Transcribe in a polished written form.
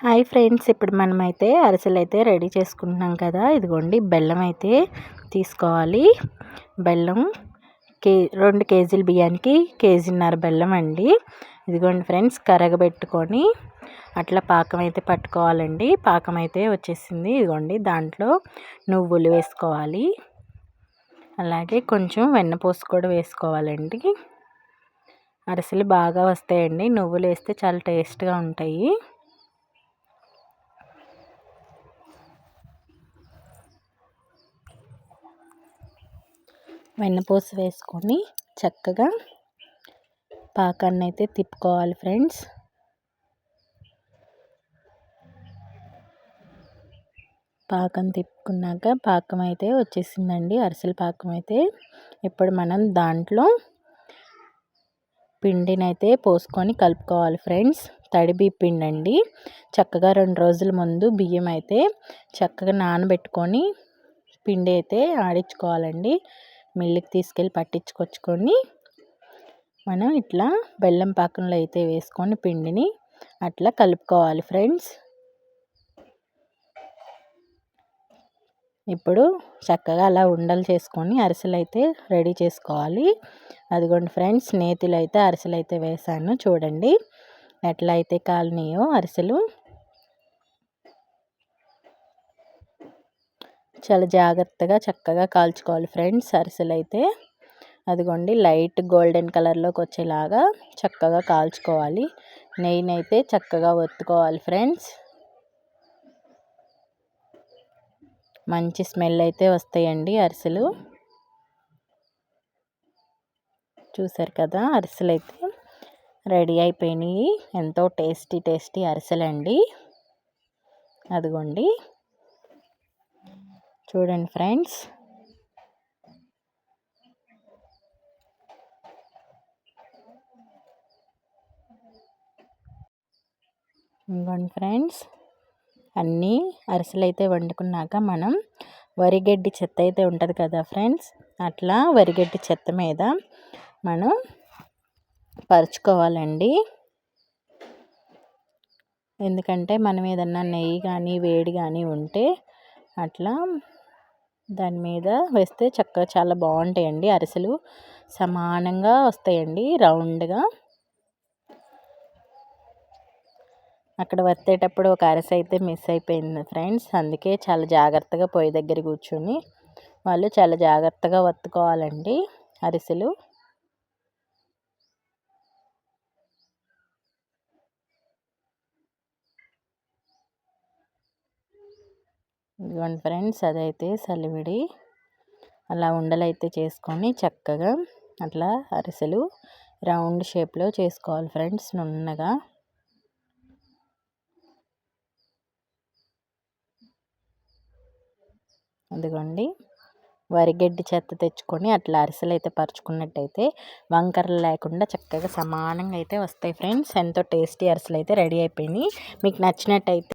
Hi friends, ఇప్పుడు మనమైతే అరిసెలు అయితే రెడీ చేసుకుంటున్నాం కదా. ఇదిగోండి బెల్లం అయితే తీసుకోవాలి. బెల్లం 2 కేజీల బియ్యానికి కేజీన్నర బెల్లం అండి. ఇదిగోండి ఫ్రెండ్స్, కరగబెట్టుకొని అట్లా పాకం అయితే పట్టుకోవాలండి. పాకం అయితే వచ్చేసింది. ఇదిగోండి దాంట్లో నువ్వులు వేసుకోవాలి. అలాగే కొంచెం వెన్నపూస కూడా వేసుకోవాలండి. అరిసెలు బాగా వస్తాయండి. నువ్వులు వేస్తే చాలా టేస్ట్గా ఉంటాయి. వెన్నపూస వేసుకొని చక్కగా పాకాన్ని అయితే తిప్పుకోవాలి ఫ్రెండ్స్. పాకం తిప్పుకున్నాక పాకం అయితే వచ్చేసిందండి, అరిసెల పాకం అయితే. ఇప్పుడు మనం దాంట్లో పిండిని అయితే పోసుకొని కలుపుకోవాలి ఫ్రెండ్స్. తడి బియ్యం పిండి అండి. చక్కగా 2 రోజుల ముందు బియ్యం అయితే చక్కగా నానబెట్టుకొని పిండి అయితే ఆడించుకోవాలండి. మిల్లుకి తీసుకెళ్ళి పట్టించుకొచ్చుకొని మనం ఇట్లా బెల్లం పాకంలో అయితే వేసుకొని పిండిని అట్లా కలుపుకోవాలి ఫ్రెండ్స్. ఇప్పుడు చక్కగా అలా ఉండలు చేసుకొని అరిసెలు అయితే రెడీ చేసుకోవాలి. అదిగోండి ఫ్రెండ్స్, నేతిలో అయితే అరిసెలు అయితే వేసాను. చూడండి ఎట్లా అయితే కాలినాయో అరిసెలు. చాలా జాగ్రత్తగా చక్కగా కాల్చుకోవాలి ఫ్రెండ్స్ అరిసెలు అయితే. అదిగోండి లైట్ గోల్డెన్ కలర్లోకి వచ్చేలాగా చక్కగా కాల్చుకోవాలి. నెయ్యిని అయితే చక్కగా ఒత్తుకోవాలి ఫ్రెండ్స్. మంచి స్మెల్ అయితే వస్తాయండి అరిసెలు. చూసారు కదా, అరిసెలు అయితే రెడీ అయిపోయినాయి. ఎంతో టేస్టీ అరిసెలండి. అదిగోండి చూడండి ఫ్రెండ్స్. ఇదిగోండి ఫ్రెండ్స్, అన్నీ అరిసెలు అయితే వండుకున్నాక మనం వరిగడ్డి చెత్త అయితే ఉంటుంది కదా ఫ్రెండ్స్, అట్లా వరిగడ్డి చెత్త మీద మనం పరుచుకోవాలండి. ఎందుకంటే మనం ఏదన్నా నెయ్యి కానీ వేడి కానీ ఉంటే అట్లా దాని మీద వేస్తే చక్కగా చాలా బాగుంటాయండి అరిసెలు. సమానంగా వస్తాయండి, రౌండ్గా. అక్కడ వత్తేటప్పుడు ఒక అరిసె అయితే మిస్ అయిపోయింది ఫ్రెండ్స్. అందుకే చాలా జాగ్రత్తగా పొయ్యి దగ్గర కూర్చొని వాళ్ళు చాలా జాగ్రత్తగా వత్తుకోవాలండి అరిసెలు. ఇదిగోండి ఫ్రెండ్స్, అదైతే సలివిడి. అలా ఉండలైతే చేసుకొని చక్కగా అట్లా అరిసెలు రౌండ్ షేప్లో చేసుకోవాలి ఫ్రెండ్స్, నున్నగా. అదిగోండి వరిగడ్డి చెత్త తెచ్చుకొని అట్లా అరిసెలు అయితే పరుచుకున్నట్టయితే వంకరలు లేకుండా చక్కగా సమానంగా అయితే వస్తాయి ఫ్రెండ్స్. ఎంతో టేస్టీ అరిసెలు అయితే రెడీ అయిపోయినాయి. మీకు నచ్చినట్టయితే